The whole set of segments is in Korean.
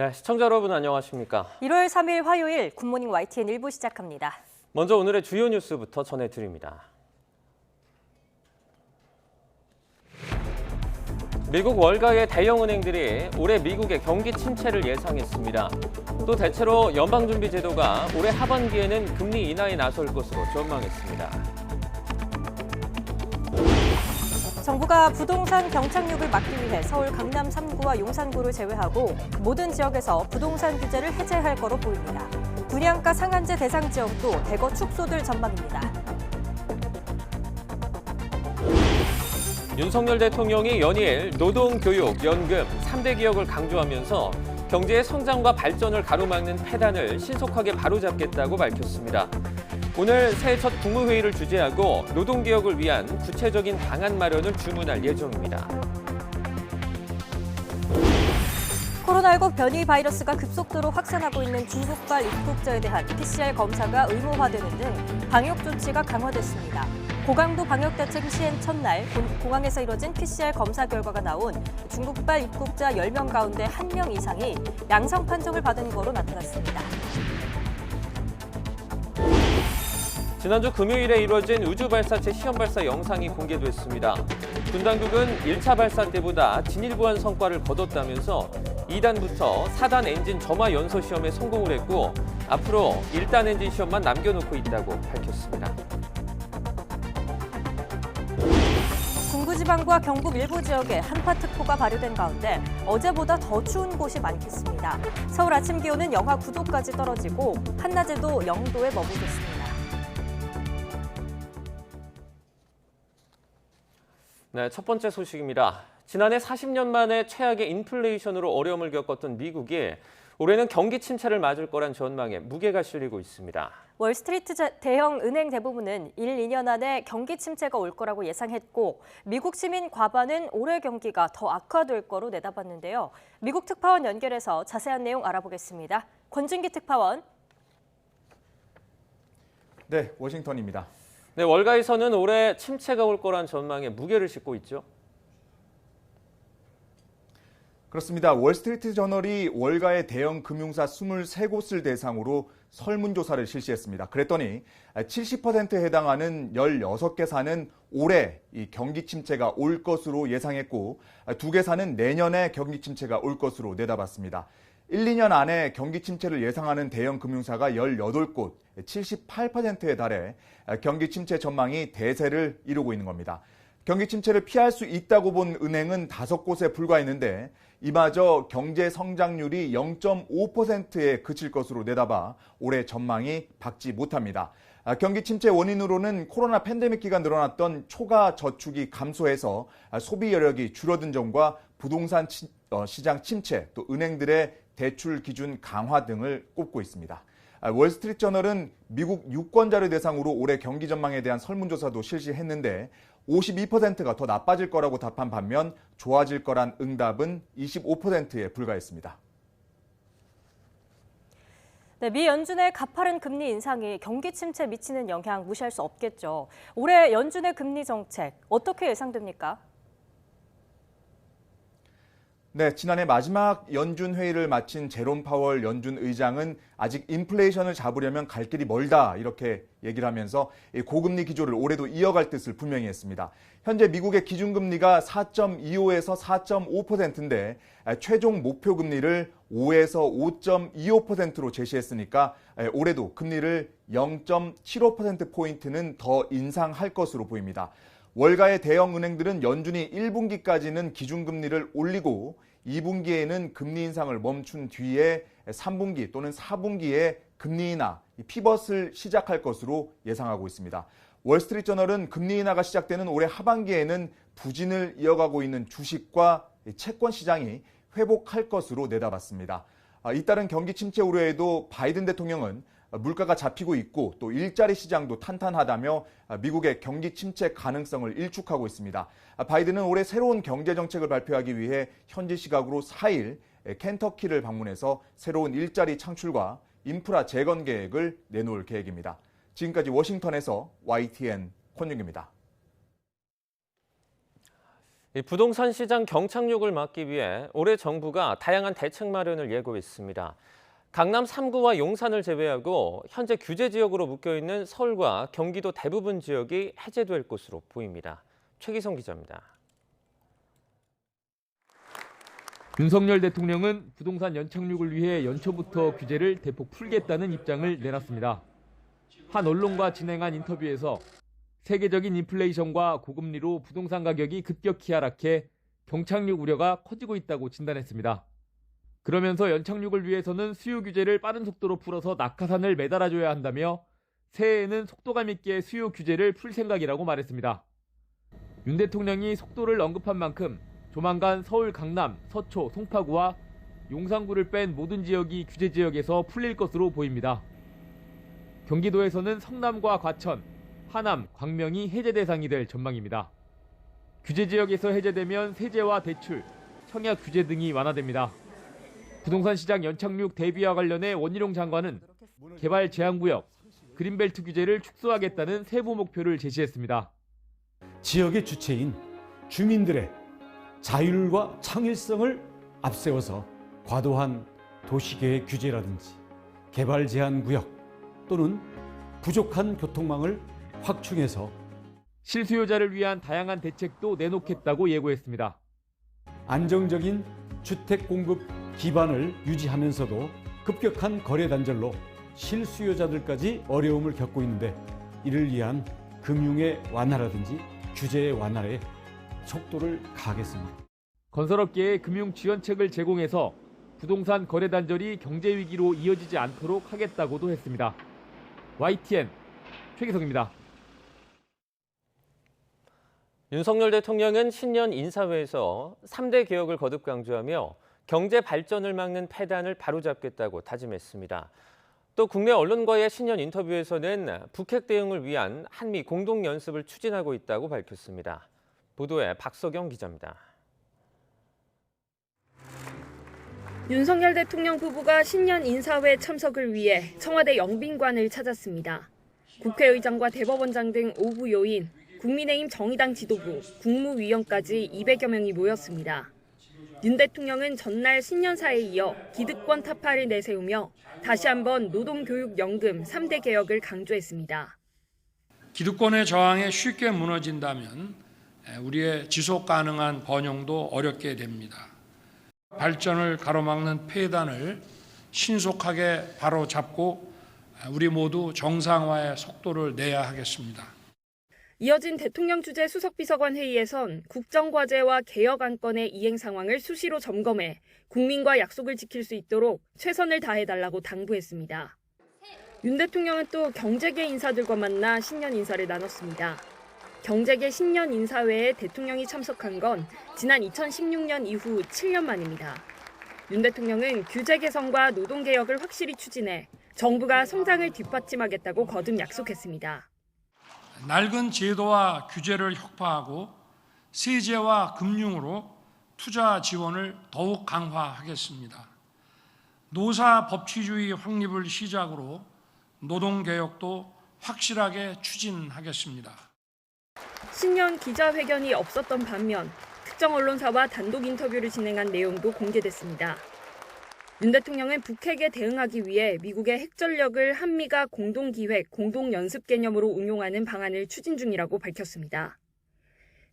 네, 시청자 여러분 안녕하십니까? 1월 3일 화요일 굿모닝 YTN 1부 시작합니다. 먼저 오늘의 주요 뉴스부터 전해드립니다. 미국 월가의 대형 은행들이 올해 미국의 경기 침체를 예상했습니다. 또 대체로 연방준비제도가 올해 하반기에는 금리 인하에 나설 것으로 전망했습니다. 정부가 부동산 경착륙을 막기 위해 서울 강남 3구와 용산구를 제외하고 모든 지역에서 부동산 규제를 해제할 거로 보입니다. 분양가 상한제 대상 지역도 대거 축소될 전망입니다. 윤석열 대통령이 연일 노동, 교육, 연금 3대 개혁을 강조하면서 경제의 성장과 발전을 가로막는 폐단을 신속하게 바로잡겠다고 밝혔습니다. 오늘 새해 첫 국무회의를 주재하고 노동개혁을 위한 구체적인 방안 마련을 주문할 예정입니다. 코로나19 변이 바이러스가 급속도로 확산하고 있는 중국발 입국자에 대한 PCR 검사가 의무화되는 등 방역 조치가 강화됐습니다. 고강도 방역 대책 시행 첫날 공항에서 이뤄진 PCR 검사 결과가 나온 중국발 입국자 10명 가운데 1명 이상이 양성 판정을 받은 거로 나타났습니다. 지난주 금요일에 이뤄진 우주발사체 시험 발사 영상이 공개됐습니다. 군 당국은 1차 발사 때보다 진일보한 성과를 거뒀다면서 2단부터 4단 엔진 점화 연소 시험에 성공을 했고 앞으로 1단 엔진 시험만 남겨놓고 있다고 밝혔습니다. 중부지방과 경북 일부 지역에 한파특보가 발효된 가운데 어제보다 더 추운 곳이 많겠습니다. 서울 아침 기온은 영하 9도까지 떨어지고 한낮에도 0도에 머무르겠습니다. 네, 첫 번째 소식입니다. 지난해 40년 만에 최악의 인플레이션으로 어려움을 겪었던 미국이 올해는 경기 침체를 맞을 거란 전망에 무게가 실리고 있습니다. 월스트리트 대형 은행 대부분은 1, 2년 안에 경기 침체가 올 거라고 예상했고 미국 시민 과반은 올해 경기가 더 악화될 거로 내다봤는데요. 미국 특파원 연결해서 자세한 내용 알아보겠습니다. 권준기 특파원. 네, 워싱턴입니다. 네, 월가에서는 올해 침체가 올 거란 전망에 무게를 싣고 있죠. 그렇습니다. 월스트리트 저널이 월가의 대형 금융사 23곳을 대상으로 설문조사를 실시했습니다. 그랬더니 70%에 해당하는 16개사는 올해 이 경기 침체가 올 것으로 예상했고 2개사는 내년에 경기 침체가 올 것으로 내다봤습니다. 1, 2년 안에 경기 침체를 예상하는 대형 금융사가 18곳, 78%에 달해 경기 침체 전망이 대세를 이루고 있는 겁니다. 경기 침체를 피할 수 있다고 본 은행은 5곳에 불과했는데 이마저 경제 성장률이 0.5%에 그칠 것으로 내다봐 올해 전망이 밝지 못합니다. 경기 침체 원인으로는 코로나 팬데믹 기간 늘어났던 초과 저축이 감소해서 소비 여력이 줄어든 점과 부동산 시장 침체, 또 은행들의 대출 기준 강화 등을 꼽고 있습니다. 월스트리트 저널은 미국 유권자를 대상으로 올해 경기 전망에 대한 설문조사도 실시했는데 52%가 더 나빠질 거라고 답한 반면 좋아질 거란 응답은 25%에 불과했습니다. 네, 미 연준의 가파른 금리 인상이 경기 침체에 미치는 영향 무시할 수 없겠죠. 올해 연준의 금리 정책 어떻게 예상됩니까? 네, 지난해 마지막 연준 회의를 마친 제롬 파월 연준 의장은 아직 인플레이션을 잡으려면 갈 길이 멀다 이렇게 얘기를 하면서 고금리 기조를 올해도 이어갈 뜻을 분명히 했습니다. 현재 미국의 기준금리가 4.25에서 4.5%인데 최종 목표 금리를 5에서 5.25%로 제시했으니까 올해도 금리를 0.75%포인트는 더 인상할 것으로 보입니다. 월가의 대형 은행들은 연준이 1분기까지는 기준금리를 올리고 2분기에는 금리 인상을 멈춘 뒤에 3분기 또는 4분기에 금리 인하, 피벗을 시작할 것으로 예상하고 있습니다. 월스트리트 저널은 금리 인하가 시작되는 올해 하반기에는 부진을 이어가고 있는 주식과 채권 시장이 회복할 것으로 내다봤습니다. 잇따른 경기 침체 우려에도 바이든 대통령은 물가가 잡히고 있고 또 일자리 시장도 탄탄하다며 미국의 경기 침체 가능성을 일축하고 있습니다. 바이든은 올해 새로운 경제 정책을 발표하기 위해 현지 시각으로 4일 켄터키를 방문해서 새로운 일자리 창출과 인프라 재건 계획을 내놓을 계획입니다. 지금까지 워싱턴에서 YTN 권윤기입니다. 이 부동산 시장 경착륙을 막기 위해 올해 정부가 다양한 대책 마련을 예고했습니다. 강남 3구와 용산을 제외하고 현재 규제 지역으로 묶여있는 서울과 경기도 대부분 지역이 해제될 것으로 보입니다. 최기성 기자입니다. 윤석열 대통령은 부동산 연착륙을 위해 연초부터 규제를 대폭 풀겠다는 입장을 내놨습니다. 한 언론과 진행한 인터뷰에서 세계적인 인플레이션과 고금리로 부동산 가격이 급격히 하락해 경착륙 우려가 커지고 있다고 진단했습니다. 그러면서 연착륙을 위해서는 수요 규제를 빠른 속도로 풀어서 낙하산을 매달아줘야 한다며 새해에는 속도감 있게 수요 규제를 풀 생각이라고 말했습니다. 윤 대통령이 속도를 언급한 만큼 조만간 서울 강남, 서초, 송파구와 용산구를 뺀 모든 지역이 규제 지역에서 풀릴 것으로 보입니다. 경기도에서는 성남과 과천, 하남, 광명이 해제 대상이 될 전망입니다. 규제 지역에서 해제되면 세제와 대출, 청약 규제 등이 완화됩니다. 부동산 시장 연착륙 대비와 관련해 원희룡 장관은 개발 제한구역, 그린벨트 규제를 축소하겠다는 세부 목표를 제시했습니다. 지역의 주체인 주민들의 자율과 창의성을 앞세워서 과도한 도시계획 규제라든지 개발 제한 구역 또는 부족한 교통망을 확충해서 실수요자를 위한 다양한 대책도 내놓겠다고 예고했습니다. 안정적인 주택 공급 기반을 유지하면서도 급격한 거래 단절로 실수요자들까지 어려움을 겪고 있는데 이를 위한 금융의 완화라든지 규제의 완화에 속도를 가하겠습니다. 건설업계에 금융 지원책을 제공해서 부동산 거래 단절이 경제 위기로 이어지지 않도록 하겠다고도 했습니다. YTN 최기성입니다. 윤석열 대통령은 신년 인사회에서 3대 개혁을 거듭 강조하며 경제 발전을 막는 폐단을 바로잡겠다고 다짐했습니다. 또 국내 언론과의 신년 인터뷰에서는 북핵 대응을 위한 한미 공동 연습을 추진하고 있다고 밝혔습니다. 보도에 박석영 기자입니다. 윤석열 대통령 부부가 신년 인사회 참석을 위해 청와대 영빈관을 찾았습니다. 국회의장과 대법원장 등 5부 요인, 국민의힘 정의당 지도부, 국무위원까지 200여 명이 모였습니다. 윤 대통령은 전날 신년사에 이어 기득권 타파를 내세우며 다시 한번 노동교육연금 3대 개혁을 강조했습니다. 기득권의 저항에 쉽게 무너진다면 우리의 지속 가능한 번영도 어렵게 됩니다. 발전을 가로막는 폐단을 신속하게 바로잡고 우리 모두 정상화의 속도를 내야 하겠습니다. 이어진 대통령 주재 수석비서관 회의에선 국정과제와 개혁 안건의 이행 상황을 수시로 점검해 국민과 약속을 지킬 수 있도록 최선을 다해달라고 당부했습니다. 윤 대통령은 또 경제계 인사들과 만나 신년 인사를 나눴습니다. 경제계 신년 인사회에 대통령이 참석한 건 지난 2016년 이후 7년 만입니다. 윤 대통령은 규제 개선과 노동 개혁을 확실히 추진해 정부가 성장을 뒷받침하겠다고 거듭 약속했습니다. 낡은 제도와 규제를 혁파하고 세제와 금융으로 투자 지원을 더욱 강화하겠습니다. 노사 법치주의 확립을 시작으로 노동개혁도 확실하게 추진하겠습니다. 신년 기자회견이 없었던 반면 특정 언론사와 단독 인터뷰를 진행한 내용도 공개됐습니다. 윤 대통령은 북핵에 대응하기 위해 미국의 핵전력을 한미가 공동기획, 공동연습 개념으로 운용하는 방안을 추진 중이라고 밝혔습니다.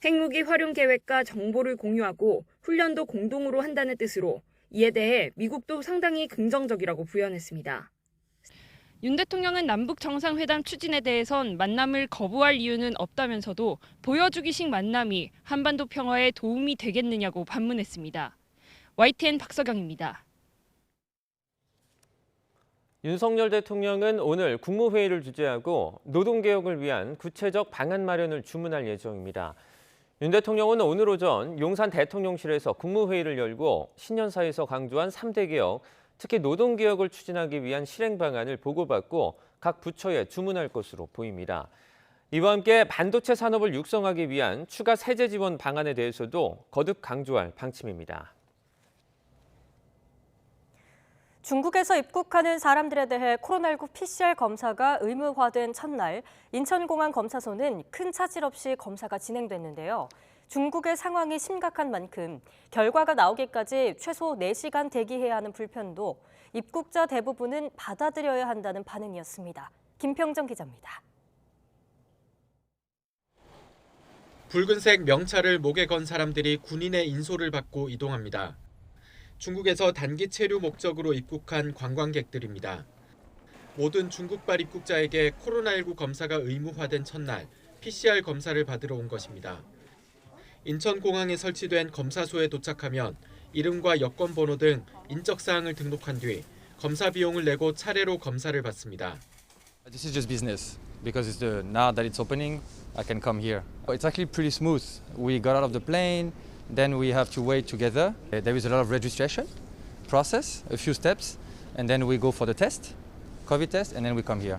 핵무기 활용 계획과 정보를 공유하고 훈련도 공동으로 한다는 뜻으로 이에 대해 미국도 상당히 긍정적이라고 부연했습니다. 윤 대통령은 남북 정상회담 추진에 대해선 만남을 거부할 이유는 없다면서도 보여주기식 만남이 한반도 평화에 도움이 되겠느냐고 반문했습니다. YTN 박석영입니다. 윤석열 대통령은 오늘 국무회의를 주재하고 노동개혁을 위한 구체적 방안 마련을 주문할 예정입니다. 윤 대통령은 오늘 오전 용산 대통령실에서 국무회의를 열고 신년사에서 강조한 3대 개혁, 특히 노동개혁을 추진하기 위한 실행 방안을 보고받고 각 부처에 주문할 것으로 보입니다. 이와 함께 반도체 산업을 육성하기 위한 추가 세제 지원 방안에 대해서도 거듭 강조할 방침입니다. 중국에서 입국하는 사람들에 대해 코로나19 PCR 검사가 의무화된 첫날 인천공항 검사소는 큰 차질 없이 검사가 진행됐는데요. 중국의 상황이 심각한 만큼 결과가 나오기까지 최소 4시간 대기해야 하는 불편도 입국자 대부분은 받아들여야 한다는 반응이었습니다. 김평정 기자입니다. 붉은색 명찰을 목에 건 사람들이 군인의 인솔을 받고 이동합니다. 중국에서 단기 체류 목적으로 입국한 관광객들입니다. 모든 중국발 입국자에게 코로나19 검사가 의무화된 첫날 PCR 검사를 받으러 온 것입니다. 인천공항에 설치된 검사소에 도착하면 이름과 여권번호 등 인적사항을 등록한 뒤 검사 비용을 내고 차례로 검사를 받습니다. This is just business because now that it's opening, I can come here. It's actually pretty smooth. We got out of the plane, then we have to wait together. There is a lot of registration process, a few steps, and then we go for the test, COVID test, and then we come here.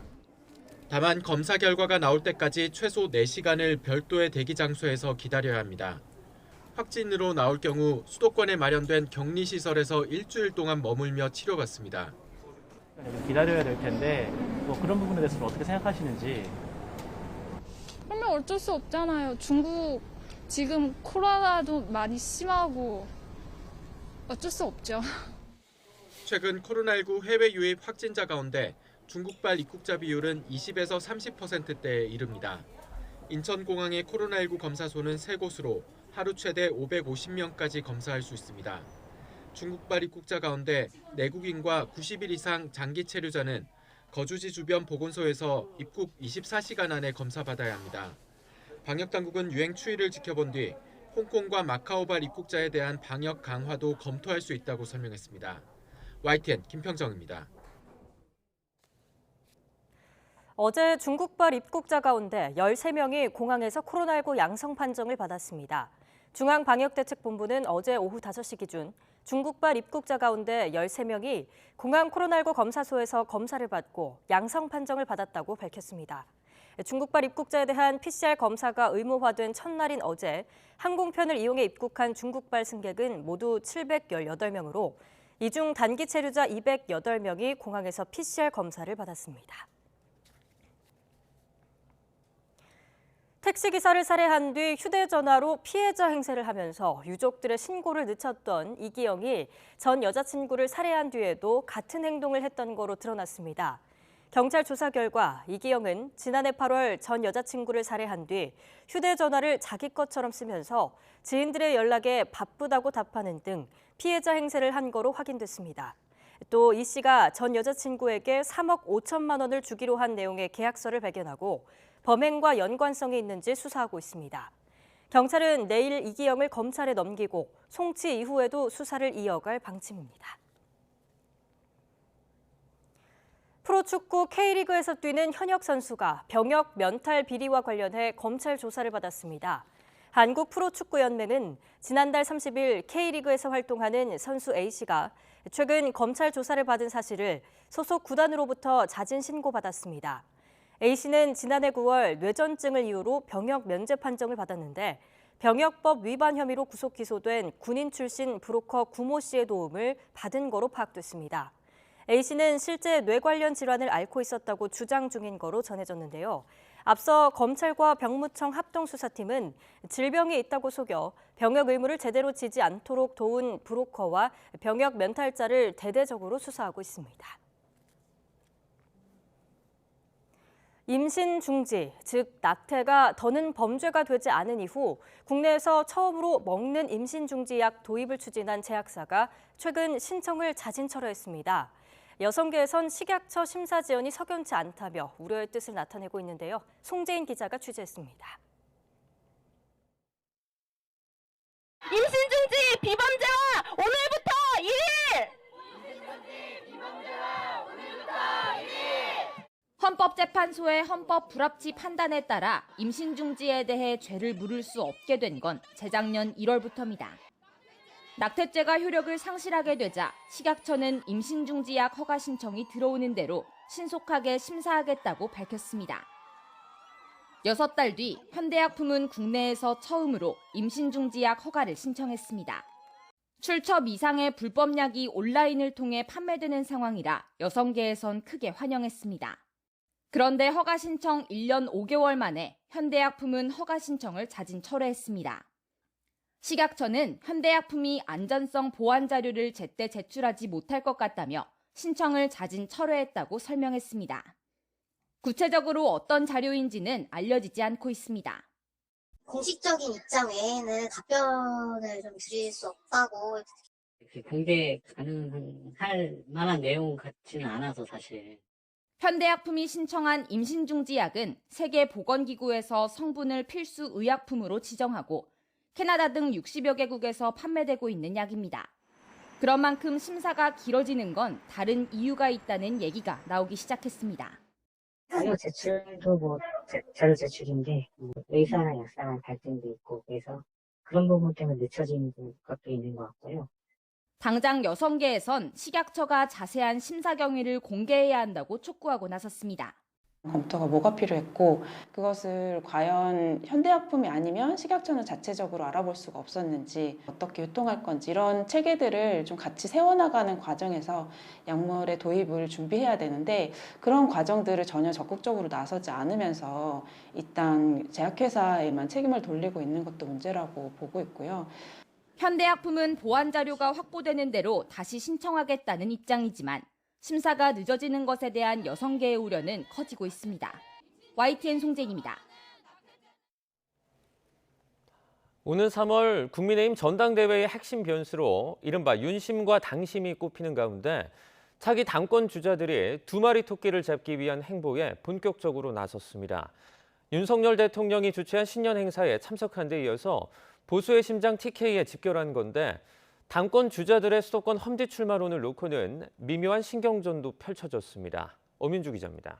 다만 검사 결과가 나올 때까지 최소 4시간을 별도의 대기 장소에서 기다려야 합니다. 확진으로 나올 경우 수도권에 마련된 격리시설에서 일주일 동안 머물며 치료받습니다. 기다려야 될 텐데 그런 부분에 대해서는 어떻게 생각하시는지. 그러면 어쩔 수 없잖아요. 중국 지금 코로나도 많이 심하고 어쩔 수 없죠. 최근 코로나19 해외 유입 확진자 가운데 중국발 입국자 비율은 20에서 30%대에 이릅니다. 인천공항의 코로나19 검사소는 3곳으로 하루 최대 550명까지 검사할 수 있습니다. 중국발 입국자 가운데 내국인과 90일 이상 장기 체류자는 거주지 주변 보건소에서 입국 24시간 안에 검사받아야 합니다. 방역당국은 유행 추이를 지켜본 뒤 홍콩과 마카오발 입국자에 대한 방역 강화도 검토할 수 있다고 설명했습니다. YTN 김평정입니다. 어제 중국발 입국자 가운데 13명이 공항에서 코로나19 양성 판정을 받았습니다. 중앙방역대책본부는 어제 오후 5시 기준 중국발 입국자 가운데 13명이 공항 코로나19 검사소에서 검사를 받고 양성 판정을 받았다고 밝혔습니다. 중국발 입국자에 대한 PCR 검사가 의무화된 첫날인 어제 항공편을 이용해 입국한 중국발 승객은 모두 718명으로 이 중 단기 체류자 208명이 공항에서 PCR 검사를 받았습니다. 택시기사를 살해한 뒤 휴대전화로 피해자 행세를 하면서 유족들의 신고를 늦췄던 이기영이 전 여자친구를 살해한 뒤에도 같은 행동을 했던 거로 드러났습니다. 경찰 조사 결과 이기영은 지난해 8월 전 여자친구를 살해한 뒤 휴대전화를 자기 것처럼 쓰면서 지인들의 연락에 바쁘다고 답하는 등 피해자 행세를 한 거로 확인됐습니다. 또 이 씨가 전 여자친구에게 3억 5천만 원을 주기로 한 내용의 계약서를 발견하고 범행과 연관성이 있는지 수사하고 있습니다. 경찰은 내일 이기영을 검찰에 넘기고 송치 이후에도 수사를 이어갈 방침입니다. 프로축구 K리그에서 뛰는 현역 선수가 병역 면탈 비리와 관련해 검찰 조사를 받았습니다. 한국프로축구연맹은 지난달 30일 K리그에서 활동하는 선수 A씨가 최근 검찰 조사를 받은 사실을 소속 구단으로부터 자진 신고받았습니다. A씨는 지난해 9월 뇌전증을 이유로 병역 면제 판정을 받았는데 병역법 위반 혐의로 구속 기소된 군인 출신 브로커 구모 씨의 도움을 받은 거로 파악됐습니다. A씨는 실제 뇌 관련 질환을 앓고 있었다고 주장 중인 거로 전해졌는데요. 앞서 검찰과 병무청 합동수사팀은 질병이 있다고 속여 병역 의무를 제대로 지지 않도록 도운 브로커와 병역 면탈자를 대대적으로 수사하고 있습니다. 임신 중지, 즉 낙태가 더는 범죄가 되지 않은 이후 국내에서 처음으로 먹는 임신 중지약 도입을 추진한 제약사가 최근 신청을 자진 철회했습니다. 여성계에선 식약처 심사 지원이 석연치 않다며 우려의 뜻을 나타내고 있는데요. 송재인 기자가 취재했습니다. 임신 중지 비범죄와 오늘부터 1일! 헌법재판소의 헌법 불합치 판단에 따라 임신 중지에 대해 죄를 물을 수 없게 된 건 재작년 1월부터입니다. 낙태죄가 효력을 상실하게 되자 식약처는 임신 중지약 허가 신청이 들어오는 대로 신속하게 심사하겠다고 밝혔습니다. 6달 뒤 현대약품은 국내에서 처음으로 임신 중지약 허가를 신청했습니다. 출처 미상의 불법약이 온라인을 통해 판매되는 상황이라 여성계에선 크게 환영했습니다. 그런데 허가 신청 1년 5개월 만에 현대약품은 허가 신청을 자진 철회했습니다. 식약처는 현대약품이 안전성 보완 자료를 제때 제출하지 못할 것 같다며 신청을 자진 철회했다고 설명했습니다. 구체적으로 어떤 자료인지는 알려지지 않고 있습니다. 공식적인 입장 외에는 답변을 좀 드릴 수 없다고. 공개 가능할 만한 내용 같지는 않아서 사실. 현대약품이 신청한 임신중지약은 세계보건기구에서 성분을 필수 의약품으로 지정하고 캐나다 등 60여 개국에서 판매되고 있는 약입니다. 그런 만큼 심사가 길어지는 건 다른 이유가 있다는 얘기가 나오기 시작했습니다. 자료 제출도 자료 제출인데 의사나 약사랑 갈등도 있고 그래서 그런 부분 때문에 늦춰진 것도 있는 것 같고요. 당장 여성계에선 식약처가 자세한 심사 경위를 공개해야 한다고 촉구하고 나섰습니다. 검토가 뭐가 필요했고 그것을 과연 현대약품이 아니면 식약처는 자체적으로 알아볼 수가 없었는지 어떻게 유통할 건지 이런 체계들을 좀 같이 세워나가는 과정에서 약물의 도입을 준비해야 되는데 그런 과정들을 전혀 적극적으로 나서지 않으면서 일단 제약회사에만 책임을 돌리고 있는 것도 문제라고 보고 있고요. 현대약품은 보완 자료가 확보되는 대로 다시 신청하겠다는 입장이지만 심사가 늦어지는 것에 대한 여성계의 우려는 커지고 있습니다. YTN 송재인입니다. 오는 3월 국민의힘 전당대회의 핵심 변수로 이른바 윤심과 당심이 꼽히는 가운데 차기 당권 주자들이 두 마리 토끼를 잡기 위한 행보에 본격적으로 나섰습니다. 윤석열 대통령이 주최한 신년 행사에 참석한 데 이어서 보수의 심장 TK에 집결한 건데 당권 주자들의 수도권 험지 출마론을 놓고는 미묘한 신경전도 펼쳐졌습니다. 엄윤주 기자입니다.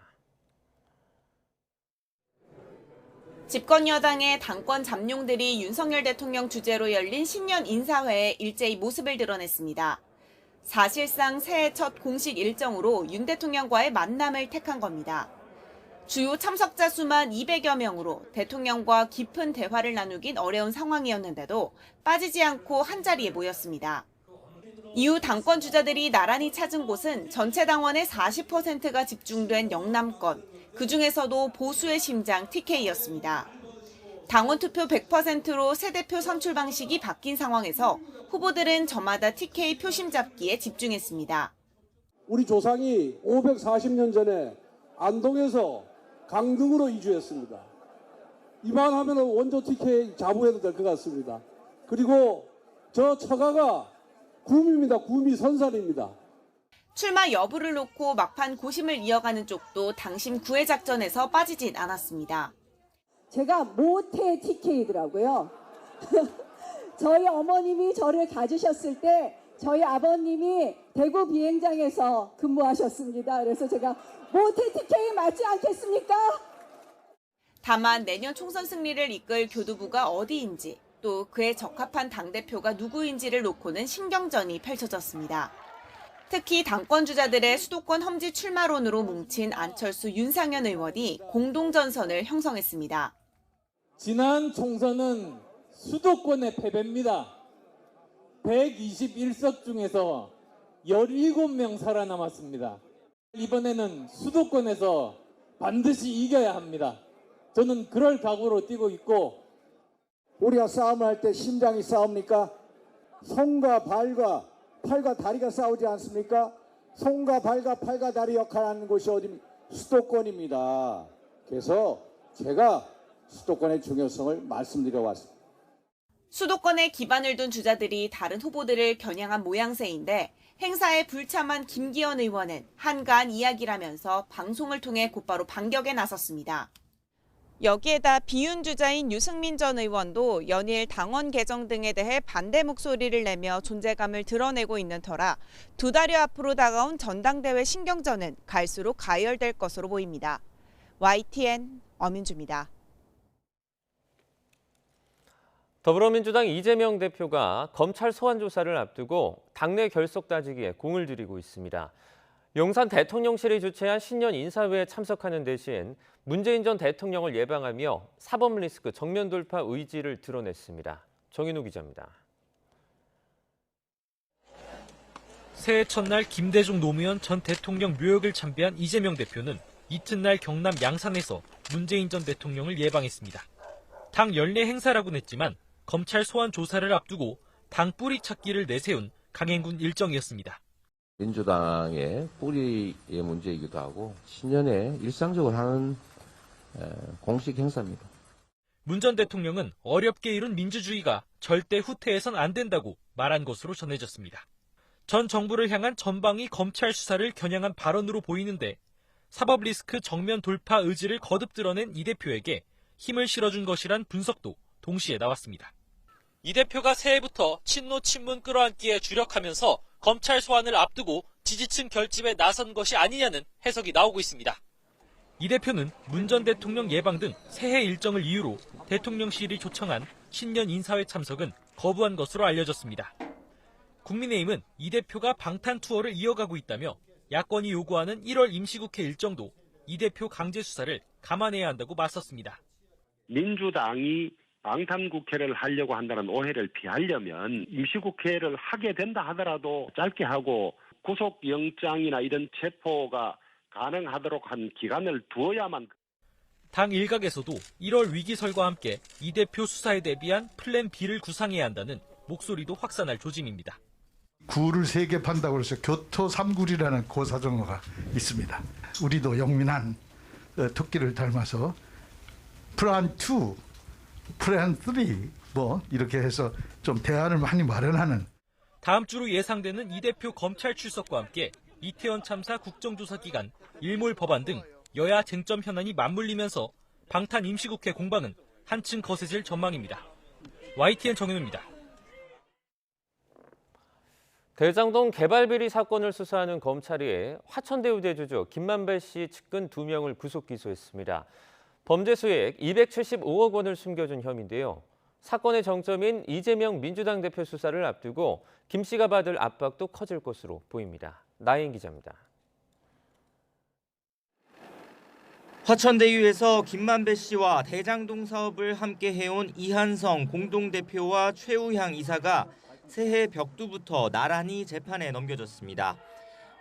집권 여당의 당권 잠룡들이 윤석열 대통령 주재로 열린 신년 인사회에 일제히 모습을 드러냈습니다. 사실상 새해 첫 공식 일정으로 윤 대통령과의 만남을 택한 겁니다. 주요 참석자 수만 200여 명으로 대통령과 깊은 대화를 나누긴 어려운 상황이었는데도 빠지지 않고 한자리에 모였습니다. 이후 당권 주자들이 나란히 찾은 곳은 전체 당원의 40%가 집중된 영남권, 그중에서도 보수의 심장 TK였습니다. 당원 투표 100%로 새 대표 선출 방식이 바뀐 상황에서 후보들은 저마다 TK 표심 잡기에 집중했습니다. 우리 조상이 540년 전에 안동에서 강릉으로 이주했습니다. 이만하면 원조 TK 자부해도 될 것 같습니다. 그리고 저 처가가 구미입니다. 구미 선산입니다. 출마 여부를 놓고 막판 고심을 이어가는 쪽도 당심 구애 작전에서 빠지진 않았습니다. 제가 모태 TK더라고요. 저희 어머님이 저를 가지셨을 때 저희 아버님이 대구 비행장에서 근무하셨습니다. 그래서 제가 모태 TK 맞지 않겠습니까? 다만 내년 총선 승리를 이끌 교두부가 어디인지 또 그에 적합한 당대표가 누구인지를 놓고는 신경전이 펼쳐졌습니다. 특히 당권 주자들의 수도권 험지 출마론으로 뭉친 안철수, 윤상현 의원이 공동전선을 형성했습니다. 지난 총선은 수도권의 패배입니다. 121석 중에서 17명 살아남았습니다. 이번에는 수도권에서 반드시 이겨야 합니다. 저는 그럴 각오로 뛰고 있고 우리가 싸움을 할 때 심장이 싸웁니까? 손과 발과 팔과 다리가 싸우지 않습니까? 손과 발과 팔과 다리 역할하는 곳이 어디입니까? 수도권입니다. 그래서 제가 수도권의 중요성을 말씀드려 왔습니다. 수도권에 기반을 둔 주자들이 다른 후보들을 겨냥한 모양새인데 행사에 불참한 김기현 의원은 한가한 이야기라면서 방송을 통해 곧바로 반격에 나섰습니다. 여기에다 비윤 주자인 유승민 전 의원도 연일 당원 개정 등에 대해 반대 목소리를 내며 존재감을 드러내고 있는 터라 두 달여 앞으로 다가온 전당대회 신경전은 갈수록 가열될 것으로 보입니다. YTN 엄윤주입니다. 더불어민주당 이재명 대표가 검찰 소환 조사를 앞두고 당내 결속 따지기에 공을 들이고 있습니다. 용산 대통령실이 주최한 신년 인사회에 참석하는 대신 문재인 전 대통령을 예방하며 사법 리스크 정면 돌파 의지를 드러냈습니다. 정인우 기자입니다. 새해 첫날 김대중 노무현 전 대통령 묘역을 참배한 이재명 대표는 이튿날 경남 양산에서 문재인 전 대통령을 예방했습니다. 당 연례 행사라고는 했지만 검찰 소환 조사를 앞두고 당 뿌리 찾기를 내세운 강행군 일정이었습니다. 민주당의 뿌리의 문제이기도 하고 신년에 일상적으로 하는 공식 행사입니다. 문 전 대통령은 어렵게 이룬 민주주의가 절대 후퇴해선 안 된다고 말한 것으로 전해졌습니다. 전 정부를 향한 전방위 검찰 수사를 겨냥한 발언으로 보이는데 사법 리스크 정면 돌파 의지를 거듭 드러낸 이 대표에게 힘을 실어준 것이란 분석도 동시에 나왔습니다. 이 대표가 새해부터 친노 친문 끌어안기에 주력하면서 검찰 소환을 앞두고 지지층 결집에 나선 것이 아니냐는 해석이 나오고 있습니다. 이 대표는 문 전 대통령 예방 등 새해 일정을 이유로 대통령실이 초청한 신년 인사회 참석은 거부한 것으로 알려졌습니다. 국민의힘은 이 대표가 방탄 투어를 이어가고 있다며 야권이 요구하는 1월 임시국회 일정도 이 대표 강제 수사를 감안해야 한다고 맞섰습니다. 민주당이 방탄국회를 하려고 한다는 오해를 피하려면 임시국회를 하게 된다 하더라도 짧게 하고 구속영장이나 이런 체포가 가능하도록 한 기간을 두어야만. 당 일각에서도 1월 위기설과 함께 이 대표 수사에 대비한 플랜 B를 구상해야 한다는 목소리도 확산할 조짐입니다. 구를 3개 판다고 해서 교토 3굴이라는 고사정어가 있습니다. 우리도 영민한 토끼를 닮아서 플랜 2, 플랜 3 이렇게 해서 좀 대안을 많이 마련하는. 다음 주로 예상되는 이 대표 검찰 출석과 함께 이태원 참사 국정조사 기간, 일몰 법안 등 여야 쟁점 현안이 맞물리면서 방탄 임시국회 공방은 한층 거세질 전망입니다. YTN 정현우입니다. 대장동 개발비리 사건을 수사하는 검찰이 화천대유 대주주 김만배 씨 측근 2명을 구속 기소했습니다. 범죄 수익 275억 원을 숨겨준 혐의인데요. 사건의 정점인 이재명 민주당 대표 수사를 앞두고 김 씨가 받을 압박도 커질 것으로 보입니다. 나인 기자입니다. 화천대유에서 김만배 씨와 대장동 사업을 함께 해온 이한성 공동대표와 최우향 이사가 새해 벽두부터 나란히 재판에 넘겨졌습니다.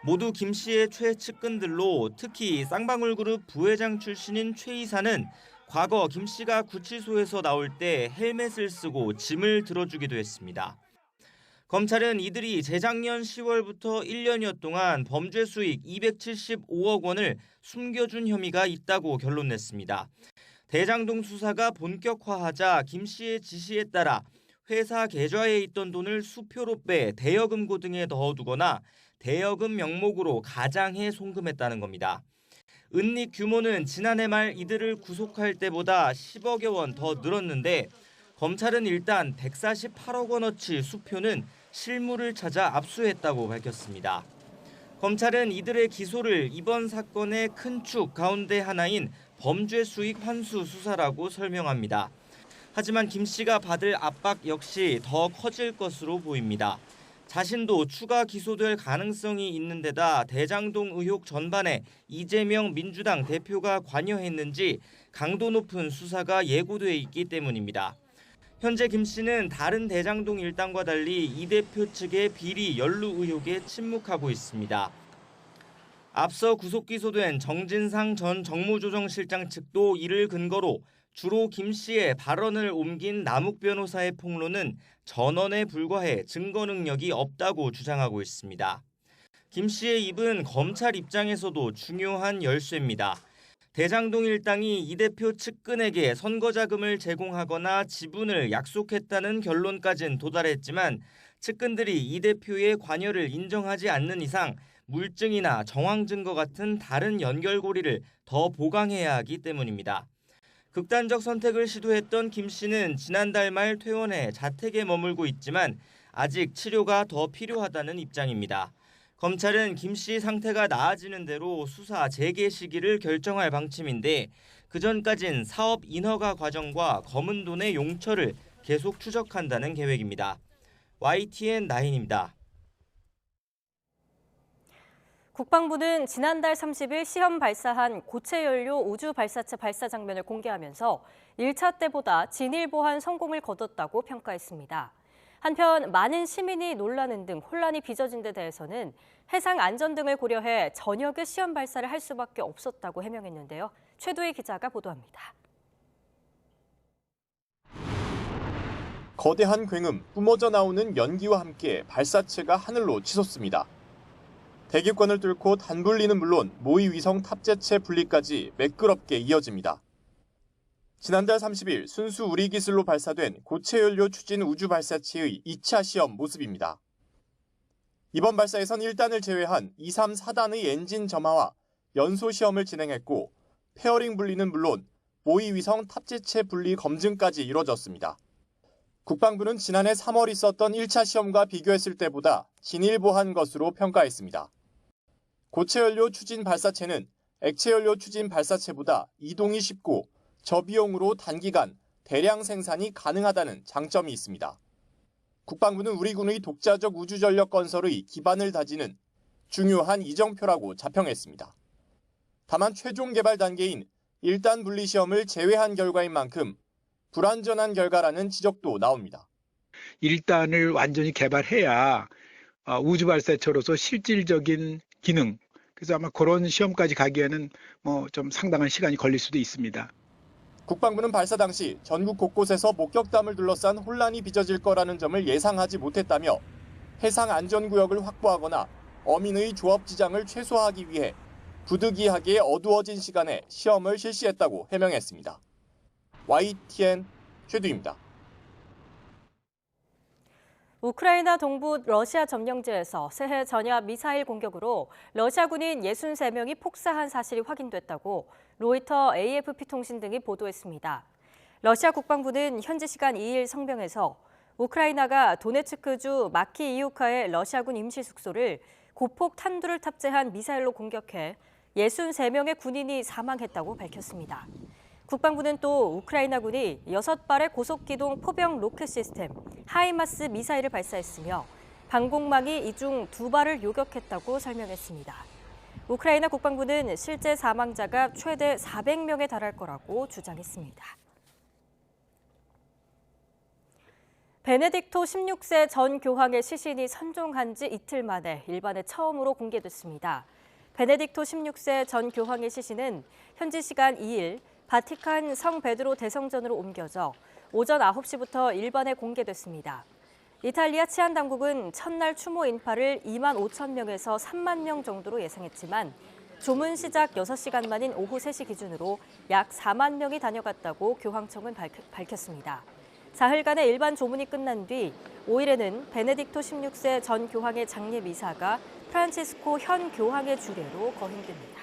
모두 김 씨의 최측근들로 특히 쌍방울그룹 부회장 출신인 최 이사는 과거 김 씨가 구치소에서 나올 때 헬멧을 쓰고 짐을 들어주기도 했습니다. 검찰은 이들이 재작년 10월부터 1년여 동안 범죄 수익 275억 원을 숨겨준 혐의가 있다고 결론냈습니다. 대장동 수사가 본격화하자 김 씨의 지시에 따라 회사 계좌에 있던 돈을 수표로 빼 대여금고 등에 넣어두거나 대여금 명목으로 가장해 송금했다는 겁니다. 은닉 규모는 지난해 말 이들을 구속할 때보다 10억여 원 더 늘었는데 검찰은 일단 148억 원어치 수표는 실물을 찾아 압수했다고 밝혔습니다. 검찰은 이들의 기소를 이번 사건의 큰 축 가운데 하나인 범죄 수익 환수 수사라고 설명합니다. 하지만 김 씨가 받을 압박 역시 더 커질 것으로 보입니다. 자신도 추가 기소될 가능성이 있는 데다 대장동 의혹 전반에 이재명 민주당 대표가 관여했는지 강도 높은 수사가 예고돼 있기 때문입니다. 현재 김 씨는 다른 대장동 일당과 달리 이 대표 측의 비리 연루 의혹에 침묵하고 있습니다. 앞서 구속 기소된 정진상 전 정무조정실장 측도 이를 근거로 주로 김 씨의 발언을 옮긴 남욱 변호사의 폭로는 전언에 불과해 증거 능력이 없다고 주장하고 있습니다. 김 씨의 입은 검찰 입장에서도 중요한 열쇠입니다. 대장동 일당이 이 대표 측근에게 선거자금을 제공하거나 지분을 약속했다는 결론까지는 도달했지만 측근들이 이 대표의 관여를 인정하지 않는 이상 물증이나 정황 증거 같은 다른 연결고리를 더 보강해야 하기 때문입니다. 극단적 선택을 시도했던 김 씨는 지난달 말 퇴원해 자택에 머물고 있지만 아직 치료가 더 필요하다는 입장입니다. 검찰은 김 씨 상태가 나아지는 대로 수사 재개 시기를 결정할 방침인데 그전까진 사업 인허가 과정과 검은 돈의 용처를 계속 추적한다는 계획입니다. YTN 나인입니다. 국방부는 지난달 30일 시험 발사한 고체 연료 우주 발사체 발사 장면을 공개하면서 1차 때보다 진일보한 성공을 거뒀다고 평가했습니다. 한편 많은 시민이 놀라는 등 혼란이 빚어진 데 대해서는 해상 안전 등을 고려해 저녁에 시험 발사를 할 수밖에 없었다고 해명했는데요. 최도희 기자가 보도합니다. 거대한 굉음, 뿜어져 나오는 연기와 함께 발사체가 하늘로 치솟습니다. 대기권을 뚫고 단분리는 물론 모의 위성 탑재체 분리까지 매끄럽게 이어집니다. 지난달 30일 순수 우리 기술로 발사된 고체 연료 추진 우주 발사체의 2차 시험 모습입니다. 이번 발사에선 1단을 제외한 2, 3, 4단의 엔진 점화와 연소 시험을 진행했고 페어링 분리는 물론 모의 위성 탑재체 분리 검증까지 이뤄졌습니다. 국방부는 지난해 3월 있었던 1차 시험과 비교했을 때보다 진일보한 것으로 평가했습니다. 고체연료 추진 발사체는 액체연료 추진 발사체보다 이동이 쉽고 저비용으로 단기간 대량 생산이 가능하다는 장점이 있습니다. 국방부는 우리 군의 독자적 우주전력 건설의 기반을 다지는 중요한 이정표라고 자평했습니다. 다만 최종 개발 단계인 1단 분리 시험을 제외한 결과인 만큼 불완전한 결과라는 지적도 나옵니다. 1단을 완전히 개발해야 우주 발사체로서 실질적인 기능, 그래서 아마 그런 시험까지 가기에는 좀 상당한 시간이 걸릴 수도 있습니다. 국방부는 발사 당시 전국 곳곳에서 목격담을 둘러싼 혼란이 빚어질 거라는 점을 예상하지 못했다며 해상 안전구역을 확보하거나 어민의 조업 지장을 최소화하기 위해 부득이하게 어두워진 시간에 시험을 실시했다고 해명했습니다. YTN 최두입니다. 우크라이나 동부 러시아 점령지에서 새해 전야 미사일 공격으로 러시아 군인 63명이 폭사한 사실이 확인됐다고 로이터, AFP 통신 등이 보도했습니다. 러시아 국방부는 현지 시간 2일 성명에서 우크라이나가 도네츠크주 마키이우카의 러시아군 임시 숙소를 고폭 탄두를 탑재한 미사일로 공격해 63명의 군인이 사망했다고 밝혔습니다. 국방부는 또 우크라이나군이 6발의 고속기동 포병 로켓 시스템 하이마스 미사일을 발사했으며 방공망이 이 중 2발을 요격했다고 설명했습니다. 우크라이나 국방부는 실제 사망자가 최대 400명에 달할 거라고 주장했습니다. 베네딕토 16세 전 교황의 시신이 선종한 지 이틀 만에 일반에 처음으로 공개됐습니다. 베네딕토 16세 전 교황의 시신은 현지 시간 2일 바티칸 성 베드로 대성전으로 옮겨져 오전 9시부터 일반에 공개됐습니다. 이탈리아 치안 당국은 첫날 추모 인파를 2만 5천 명에서 3만 명 정도로 예상했지만 조문 시작 6시간 만인 오후 3시 기준으로 약 4만 명이 다녀갔다고 교황청은 밝혔습니다. 사흘간의 일반 조문이 끝난 뒤 5일에는 베네딕토 16세 전 교황의 장례 미사가 프란치스코 현 교황의 주례로 거행됩니다.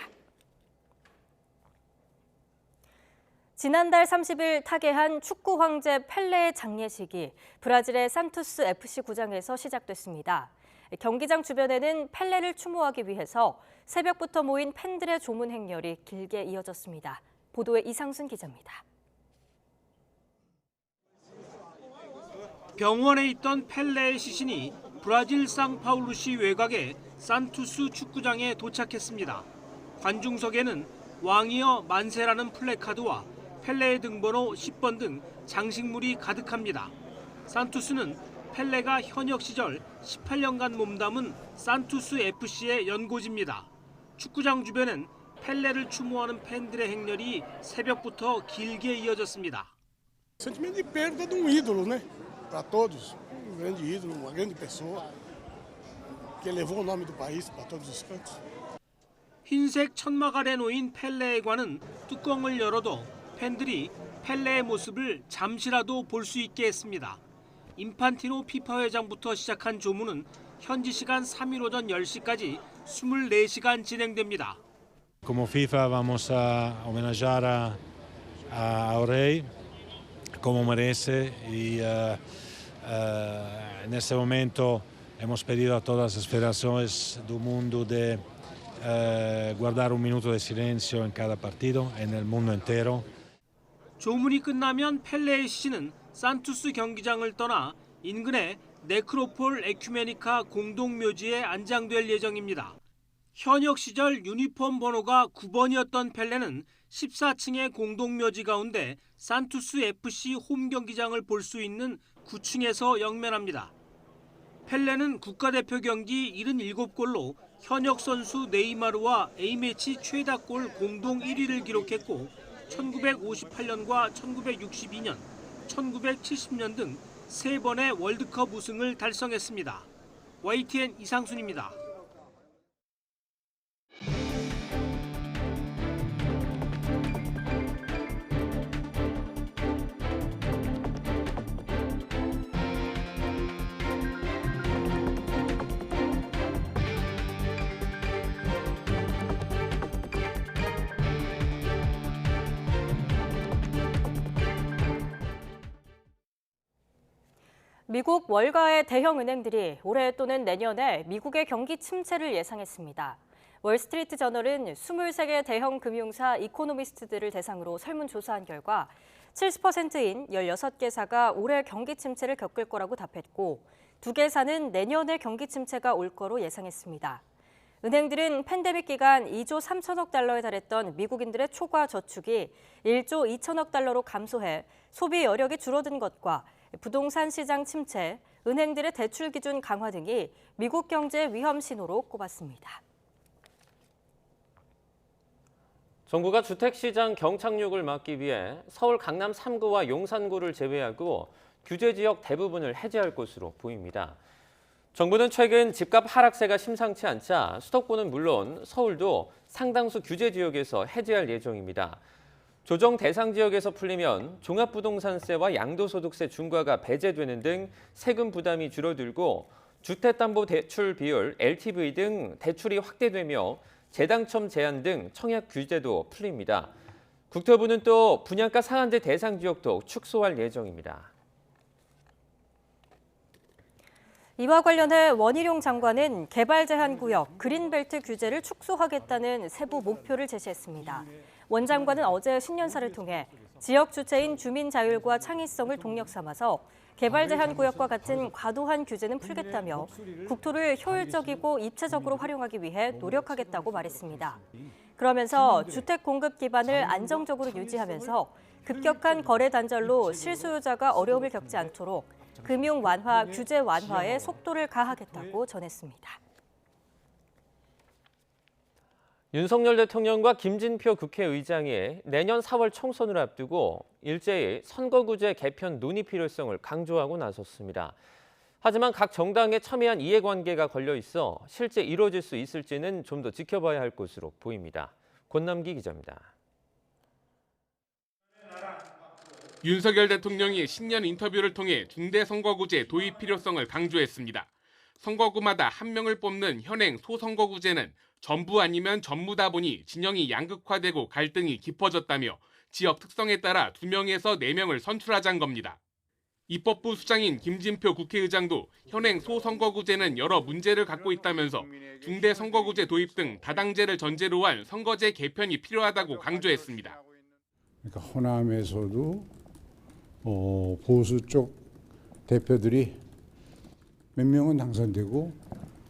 지난달 30일 타계한 축구 황제 펠레의 장례식이 브라질의 산투스 FC 구장에서 시작됐습니다. 경기장 주변에는 펠레를 추모하기 위해서 새벽부터 모인 팬들의 조문 행렬이 길게 이어졌습니다. 보도에 이상순 기자입니다. 병원에 있던 펠레의 시신이 브라질 상파울루시 외곽의 산투스 축구장에 도착했습니다. 관중석에는 왕이여 만세라는 플래카드와 펠레의 등번호 10번 등 장식물이 가득합니다. 산투스는 펠레가 현역 시절 18년간 몸담은 산투스 FC의 연고지입니다. 축구장 주변엔 펠레를 추모하는 팬들의 행렬이 새벽부터 길게 이어졌습니다. Sentimento de perda de ídolo, né? Para todos, grande ídolo, uma grande pessoa que levou o nome do país para todos os cantos. 흰색 천막 아래 놓인 펠레의 관은 뚜껑을 열어도 팬들이 펠레의 모습을 잠시라도 볼 수 있게 했습니다. 인판티노 피파 회장부터 시작한 조문은 현지 시간 3일 오전 10시까지 24시간 진행됩니다. Como FIFA vamos a homenagear ao rei como merece y en este momento hemos pedido a todas las federaciones del mundo de guardar un minuto de silencio en cada partido en el mundo entero. 조문이 끝나면 펠레의 시신은 산투스 경기장을 떠나 인근의 네크로폴 에큐메니카 공동묘지에 안장될 예정입니다. 현역 시절 유니폼 번호가 9번이었던 펠레는 14층의 공동묘지 가운데 산투스 FC 홈 경기장을 볼 수 있는 9층에서 영면합니다. 펠레는 국가대표 경기 77골로 현역 선수 네이마르와 A매치 최다골 공동 1위를 기록했고 1958년과 1962년, 1970년 등 3번의 월드컵 우승을 달성했습니다. YTN 이상순입니다. 미국 월가의 대형 은행들이 올해 또는 내년에 미국의 경기 침체를 예상했습니다. 월스트리트 저널은 23개 대형 금융사 이코노미스트들을 대상으로 설문조사한 결과 70%인 16개사가 올해 경기 침체를 겪을 거라고 답했고 2개사는 내년에 경기 침체가 올 거로 예상했습니다. 은행들은 팬데믹 기간 2조 3천억 달러에 달했던 미국인들의 초과 저축이 1조 2천억 달러로 감소해 소비 여력이 줄어든 것과 부동산 시장 침체, 은행들의 대출 기준 강화 등이 미국 경제 위험 신호로 꼽았습니다. 정부가 주택시장 경착륙을 막기 위해 서울 강남 3구와 용산구를 제외하고 규제 지역 대부분을 해제할 것으로 보입니다. 정부는 최근 집값 하락세가 심상치 않자 수도권은 물론 서울도 상당수 규제 지역에서 해제할 예정입니다. 조정 대상 지역에서 풀리면 종합부동산세와 양도소득세 중과가 배제되는 등 세금 부담이 줄어들고 주택담보대출 비율, LTV 등 대출이 확대되며 재당첨 제한 등 청약 규제도 풀립니다. 국토부는 또 분양가 상한제 대상 지역도 축소할 예정입니다. 이와 관련해 원희룡 장관은 개발 제한 구역, 그린벨트 규제를 축소하겠다는 세부 목표를 제시했습니다. 원 장관은 어제 신년사를 통해 지역 주체인 주민 자율과 창의성을 동력 삼아서 개발 제한 구역과 같은 과도한 규제는 풀겠다며 국토를 효율적이고 입체적으로 활용하기 위해 노력하겠다고 말했습니다. 그러면서 주택 공급 기반을 안정적으로 유지하면서 급격한 거래 단절로 실수요자가 어려움을 겪지 않도록 금융 완화, 규제 완화에 속도를 가하겠다고 전했습니다. 윤석열 대통령과 김진표 국회의장이 내년 4월 총선을 앞두고 일제히 선거구제 개편 논의 필요성을 강조하고 나섰습니다. 하지만 각 정당의 첨예한 이해관계가 걸려 있어 실제 이루어질 수 있을지는 좀 더 지켜봐야 할 것으로 보입니다. 권남기 기자입니다. 윤석열 대통령이 신년 인터뷰를 통해 중대선거구제 도입 필요성을 강조했습니다. 선거구마다 한 명을 뽑는 현행 소선거구제는 전부 아니면 전무다 보니 진영이 양극화되고 갈등이 깊어졌다며 지역 특성에 따라 2명에서 4명을 선출하자는 겁니다. 입법부 수장인 김진표 국회의장도 현행 소선거구제는 여러 문제를 갖고 있다면서 중대선거구제 도입 등 다당제를 전제로 한 선거제 개편이 필요하다고 강조했습니다. 그러니까 호남에서도 보수 쪽 대표들이 몇 명은 당선되고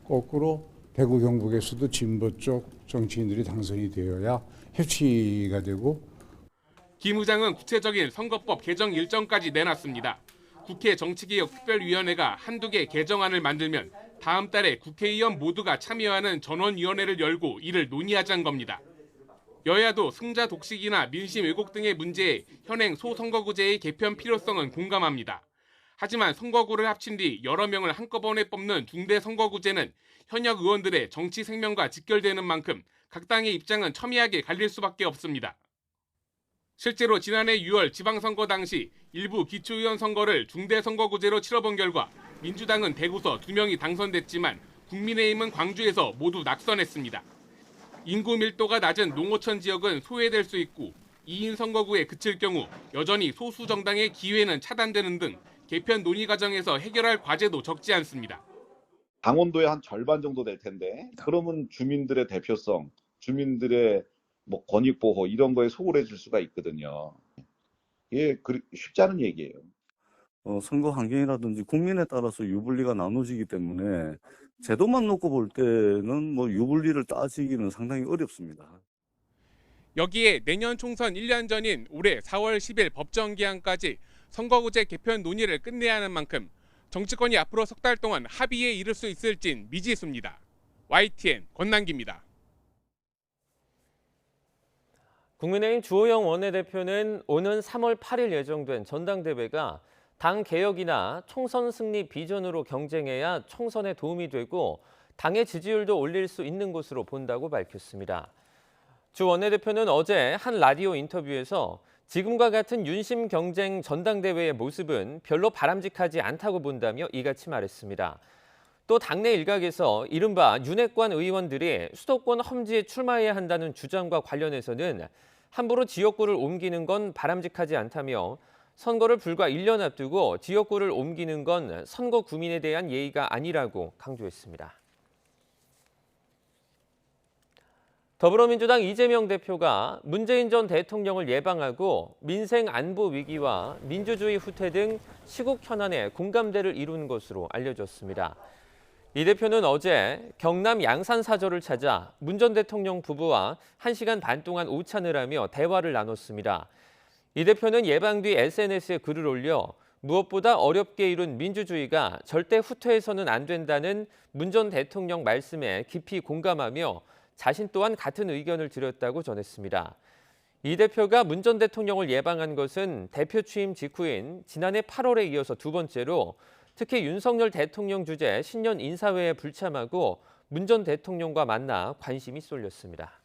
거꾸로 대구 경북에서도 진보 쪽 정치인들이 당선이 되어야 협치가 되고. 김 의장은 구체적인 선거법 개정 일정까지 내놨습니다. 국회 정치개혁특별위원회가 한두 개 개정안을 만들면 다음 달에 국회의원 모두가 참여하는 전원위원회를 열고 이를 논의하자는 겁니다. 여야도 승자 독식이나 민심 왜곡 등의 문제에 현행 소선거구제의 개편 필요성은 공감합니다. 하지만 선거구를 합친 뒤 여러 명을 한꺼번에 뽑는 중대선거구제는 현역 의원들의 정치 생명과 직결되는 만큼 각 당의 입장은 첨예하게 갈릴 수밖에 없습니다. 실제로 지난해 6월 지방선거 당시 일부 기초의원 선거를 중대선거구제로 치러본 결과 민주당은 대구서 2명이 당선됐지만 국민의힘은 광주에서 모두 낙선했습니다. 인구 밀도가 낮은 농어촌 지역은 소외될 수 있고 2인 선거구에 그칠 경우 여전히 소수 정당의 기회는 차단되는 등 개편 논의 과정에서 해결할 과제도 적지 않습니다. 강원도의 한 절반 정도 될 텐데 그러면 주민들의 대표성, 주민들의 권익 보호 이런 거에 소홀해질 수가 있거든요. 이게 쉽지 않은 얘기예요. 선거 환경이라든지 국민에 따라서 유불리가 나눠지기 때문에 제도만 놓고 볼 때는 유불리를 따지기는 상당히 어렵습니다. 여기에 내년 총선 1년 전인 올해 4월 10일 법정 기한까지 선거구제 개편 논의를 끝내야 하는 만큼 정치권이 앞으로 석 달 동안 합의에 이를 수 있을진 미지수입니다. YTN 권남기입니다. 국민의힘 주호영 원내대표는 오는 3월 8일 예정된 전당대회가 당 개혁이나 총선 승리 비전으로 경쟁해야 총선에 도움이 되고 당의 지지율도 올릴 수 있는 것으로 본다고 밝혔습니다. 주 원내대표는 어제 한 라디오 인터뷰에서 지금과 같은 윤심 경쟁 전당대회의 모습은 별로 바람직하지 않다고 본다며 이같이 말했습니다. 또 당내 일각에서 이른바 윤핵관 의원들이 수도권 험지에 출마해야 한다는 주장과 관련해서는 함부로 지역구를 옮기는 건 바람직하지 않다며 선거를 불과 1년 앞두고 지역구를 옮기는 건 선거 구민에 대한 예의가 아니라고 강조했습니다. 더불어민주당 이재명 대표가 문재인 전 대통령을 예방하고 민생 안보 위기와 민주주의 후퇴 등 시국 현안에 공감대를 이룬 것으로 알려졌습니다. 이 대표는 어제 경남 양산 사저를 찾아 문 전 대통령 부부와 1시간 반 동안 오찬을 하며 대화를 나눴습니다. 이 대표는 예방 뒤 SNS에 글을 올려 무엇보다 어렵게 이룬 민주주의가 절대 후퇴해서는 안 된다는 문 전 대통령 말씀에 깊이 공감하며 자신 또한 같은 의견을 드렸다고 전했습니다. 이 대표가 문 전 대통령을 예방한 것은 대표 취임 직후인 지난해 8월에 이어서 두 번째로 특히 윤석열 대통령 주재 신년 인사회에 불참하고 문 전 대통령과 만나 관심이 쏠렸습니다.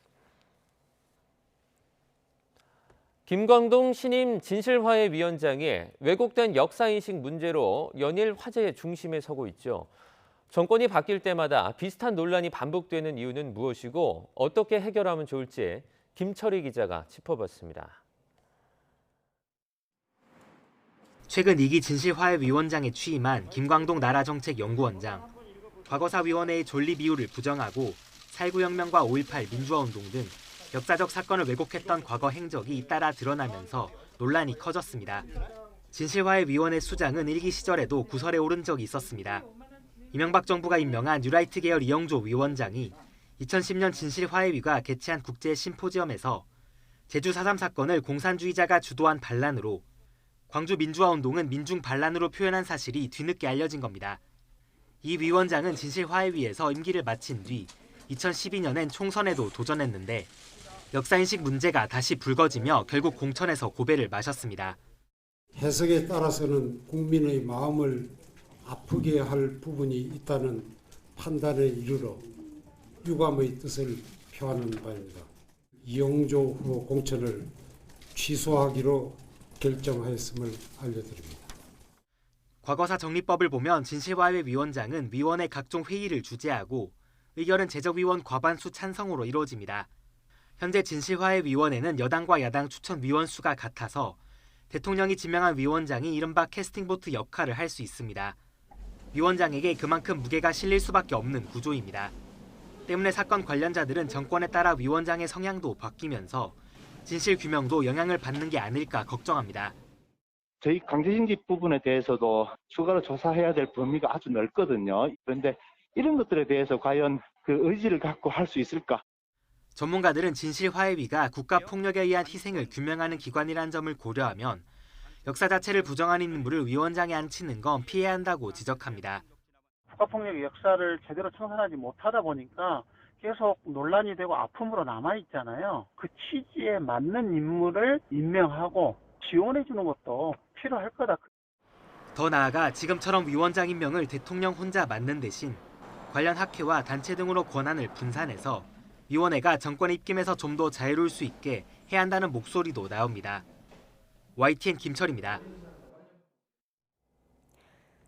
김광동 신임 진실화해위원장이 왜곡된 역사인식 문제로 연일 화제의 중심에 서고 있죠. 정권이 바뀔 때마다 비슷한 논란이 반복되는 이유는 무엇이고 어떻게 해결하면 좋을지 김철희 기자가 짚어봤습니다. 최근 2기 진실화해위원장에 취임한 김광동 나라정책연구원장. 과거사위원회의 존립 이유를 부정하고 4.19 혁명과 5.18 민주화운동 등 역사적 사건을 왜곡했던 과거 행적이 잇따라 드러나면서 논란이 커졌습니다. 진실화해위원회 수장은 1기 시절에도 구설에 오른 적이 있었습니다. 이명박 정부가 임명한 뉴라이트 계열 이영조 위원장이 2010년 진실화해위가 개최한 국제 심포지엄에서 제주 4.3 사건을 공산주의자가 주도한 반란으로 광주 민주화운동은 민중 반란으로 표현한 사실이 뒤늦게 알려진 겁니다. 이 위원장은 진실화해위에서 임기를 마친 뒤 2012년엔 총선에도 도전했는데 역사인식 문제가 다시 불거지며 결국 공천에서 고배를 마셨습니다. 해석에 따라서는 국민의 마음을 아프게 할 부분이 있다는 판단에 이르러 유감의 뜻을 표하는 바입니다. 이영조 후보 공천을 취소하기로 결정하였음을 알려드립니다. 과거사 정리법을 보면 진실화해위원장은 위원회 각종 회의를 주재하고 의결은 제적위원 과반수 찬성으로 이루어집니다. 현재 진실화해위원회는 여당과 야당 추천 위원 수가 같아서 대통령이 지명한 위원장이 이른바 캐스팅보트 역할을 할 수 있습니다. 위원장에게 그만큼 무게가 실릴 수밖에 없는 구조입니다. 때문에 사건 관련자들은 정권에 따라 위원장의 성향도 바뀌면서 진실 규명도 영향을 받는 게 아닐까 걱정합니다. 저희 강제징집 부분에 대해서도 추가로 조사해야 될 범위가 아주 넓거든요. 그런데 이런 것들에 대해서 과연 그 의지를 갖고 할 수 있을까? 전문가들은 진실화해위가 국가폭력에 의한 희생을 규명하는 기관이라는 점을 고려하면 역사 자체를 부정하는 인물을 위원장에 앉히는 건 피해야 한다고 지적합니다. 국가폭력의 역사를 제대로 청산하지 못하다 보니까 계속 논란이 되고 아픔으로 남아있잖아요. 그 취지에 맞는 인물을 임명하고 지원해 주는 것도 필요할 거다. 더 나아가 지금처럼 위원장 임명을 대통령 혼자 맡는 대신 관련 학회와 단체 등으로 권한을 분산해서 위원회가 정권 입김에서 좀 더 자유로울 수 있게 해야 한다는 목소리도 나옵니다. YTN 김철입니다.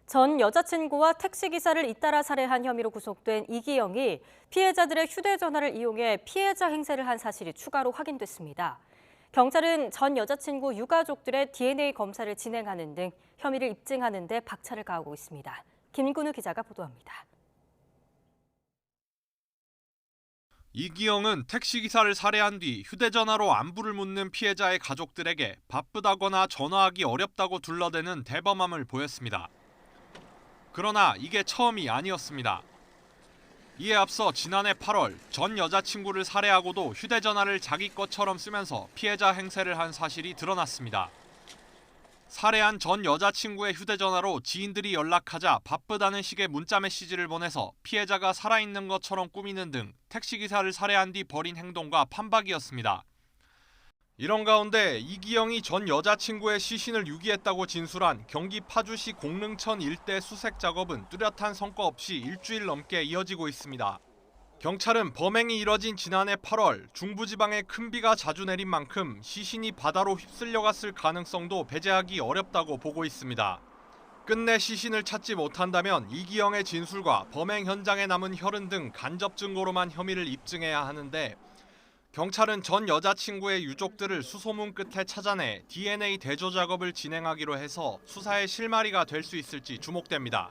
전 여자친구와 택시기사를 잇따라 살해한 혐의로 구속된 이기영이 피해자들의 휴대전화를 이용해 피해자 행세를 한 사실이 추가로 확인됐습니다. 경찰은 전 여자친구 유가족들의 DNA 검사를 진행하는 등 혐의를 입증하는 데 박차를 가하고 있습니다. 김근우 기자가 보도합니다. 이기영은 택시기사를 살해한 뒤 휴대전화로 안부를 묻는 피해자의 가족들에게 바쁘다거나 전화하기 어렵다고 둘러대는 대범함을 보였습니다. 그러나 이게 처음이 아니었습니다. 이에 앞서 지난해 8월 전 여자친구를 살해하고도 휴대전화를 자기 것처럼 쓰면서 피해자 행세를 한 사실이 드러났습니다. 살해한 전 여자친구의 휴대전화로 지인들이 연락하자 바쁘다는 식의 문자 메시지를 보내서 피해자가 살아있는 것처럼 꾸미는 등 택시기사를 살해한 뒤 벌인 행동과 판박이었습니다. 이런 가운데 이기영이 전 여자친구의 시신을 유기했다고 진술한 경기 파주시 공릉천 일대 수색 작업은 뚜렷한 성과 없이 일주일 넘게 이어지고 있습니다. 경찰은 범행이 이뤄진 지난해 8월 중부지방에 큰 비가 자주 내린 만큼 시신이 바다로 휩쓸려갔을 가능성도 배제하기 어렵다고 보고 있습니다. 끝내 시신을 찾지 못한다면 이기영의 진술과 범행 현장에 남은 혈흔 등 간접 증거로만 혐의를 입증해야 하는데 경찰은 전 여자친구의 유족들을 수소문 끝에 찾아내 DNA 대조 작업을 진행하기로 해서 수사의 실마리가 될 수 있을지 주목됩니다.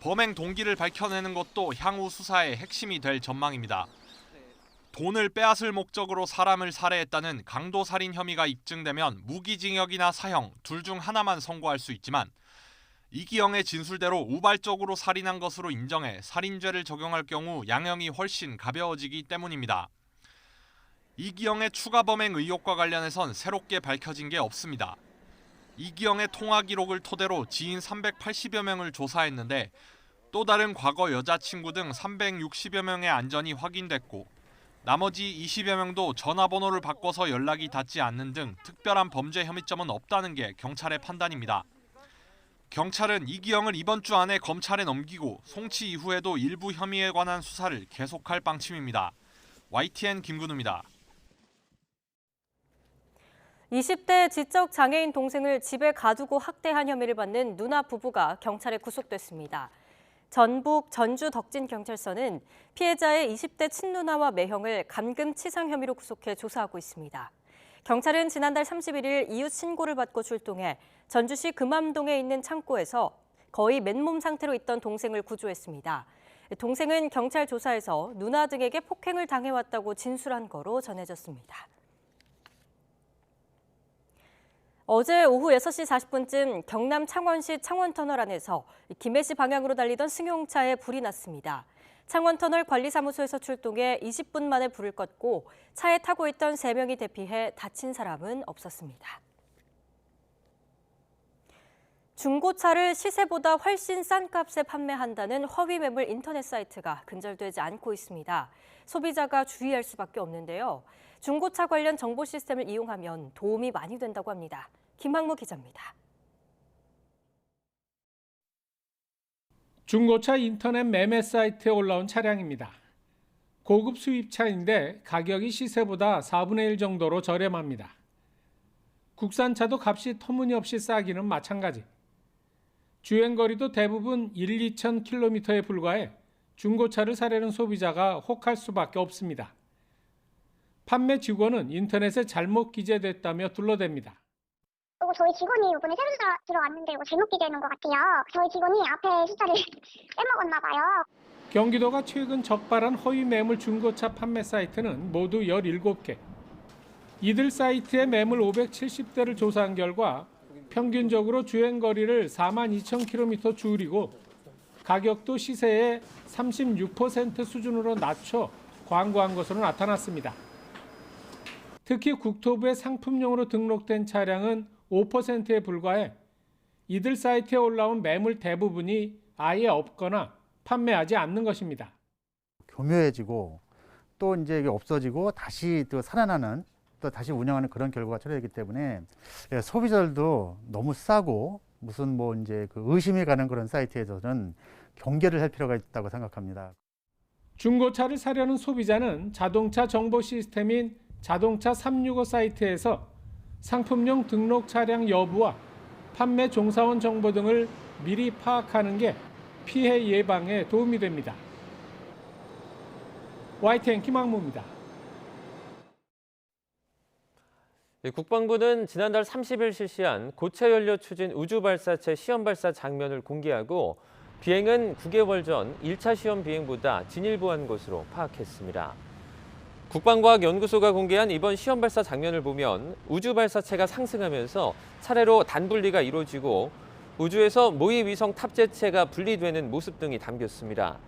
범행 동기를 밝혀내는 것도 향후 수사의 핵심이 될 전망입니다. 돈을 빼앗을 목적으로 사람을 살해했다는 강도살인 혐의가 입증되면 무기징역이나 사형 둘 중 하나만 선고할 수 있지만 이기영의 진술대로 우발적으로 살인한 것으로 인정해 살인죄를 적용할 경우 양형이 훨씬 가벼워지기 때문입니다. 이기영의 추가 범행 의혹과 관련해선 새롭게 밝혀진 게 없습니다. 이기영의 통화 기록을 토대로 지인 380여 명을 조사했는데 또 다른 과거 여자친구 등 360여 명의 안전이 확인됐고 나머지 20여 명도 전화번호를 바꿔서 연락이 닿지 않는 등 특별한 범죄 혐의점은 없다는 게 경찰의 판단입니다. 경찰은 이기영을 이번 주 안에 검찰에 넘기고 송치 이후에도 일부 혐의에 관한 수사를 계속할 방침입니다. YTN 김근우입니다. 20대 지적 장애인 동생을 집에 가두고 학대한 혐의를 받는 누나 부부가 경찰에 구속됐습니다. 전북 전주 덕진경찰서는 피해자의 20대 친누나와 매형을 감금치상 혐의로 구속해 조사하고 있습니다. 경찰은 지난달 31일 이웃 신고를 받고 출동해 전주시 금암동에 있는 창고에서 거의 맨몸 상태로 있던 동생을 구조했습니다. 동생은 경찰 조사에서 누나 등에게 폭행을 당해왔다고 진술한 거로 전해졌습니다. 어제 오후 6시 40분쯤 경남 창원시 창원터널 안에서 김해시 방향으로 달리던 승용차에 불이 났습니다. 창원터널 관리사무소에서 출동해 20분 만에 불을 껐고 차에 타고 있던 3명이 대피해 다친 사람은 없었습니다. 중고차를 시세보다 훨씬 싼 값에 판매한다는 허위 매물 인터넷 사이트가 근절되지 않고 있습니다. 소비자가 주의할 수밖에 없는데요. 중고차 관련 정보 시스템을 이용하면 도움이 많이 된다고 합니다. 김학무 기자입니다. 중고차 인터넷 매매 사이트에 올라온 차량입니다. 고급 수입차인데 가격이 시세보다 4분의 1 정도로 저렴합니다. 국산차도 값이 터무니없이 싸기는 마찬가지. 주행거리도 대부분 1-2천 킬로미터에 불과해 중고차를 사려는 소비자가 혹할 수밖에 없습니다. 판매 직원은 인터넷에 잘못 기재됐다며 둘러댑니다. 저희 직원이 이번에 새로 들어왔는데 잘못 기재된 것 같아요. 저희 직원이 앞에 숫자를 빼먹었나 봐요. 경기도가 최근 적발한 허위 매물 중고차 판매 사이트는 모두 17개. 이들 사이트의 매물 570대를 조사한 결과 평균적으로 주행거리를 42,000km 줄이고 가격도 시세의 36% 수준으로 낮춰 광고한 것으로 나타났습니다. 특히 국토부에 상품용으로 등록된 차량은 5%에 불과해 이들 사이트에 올라온 매물 대부분이 아예 없거나 판매하지 않는 것입니다. 교묘해지고 또 이제 이게 없어지고 다시 또 살아나는 또 다시 운영하는 그런 결과가 초래되기 때문에 소비자들도 너무 싸고 무슨 뭐 이제 그 의심이 가는 그런 사이트에서는 경계를 할 필요가 있다고 생각합니다. 중고차를 사려는 소비자는 자동차 정보 시스템인 자동차 365 사이트에서 상품용 등록 차량 여부와 판매 종사원 정보 등을 미리 파악하는 게 피해 예방에 도움이 됩니다. YTN 김학무입니다. 국방부는 지난달 30일 실시한 고체 연료 추진 우주 발사체 시험 발사 장면을 공개하고 비행은 9개월 전 1차 시험 비행보다 진일보한 것으로 파악했습니다. 국방과학연구소가 공개한 이번 시험 발사 장면을 보면 우주 발사체가 상승하면서 차례로 단분리가 이루어지고 우주에서 모의 위성 탑재체가 분리되는 모습 등이 담겼습니다.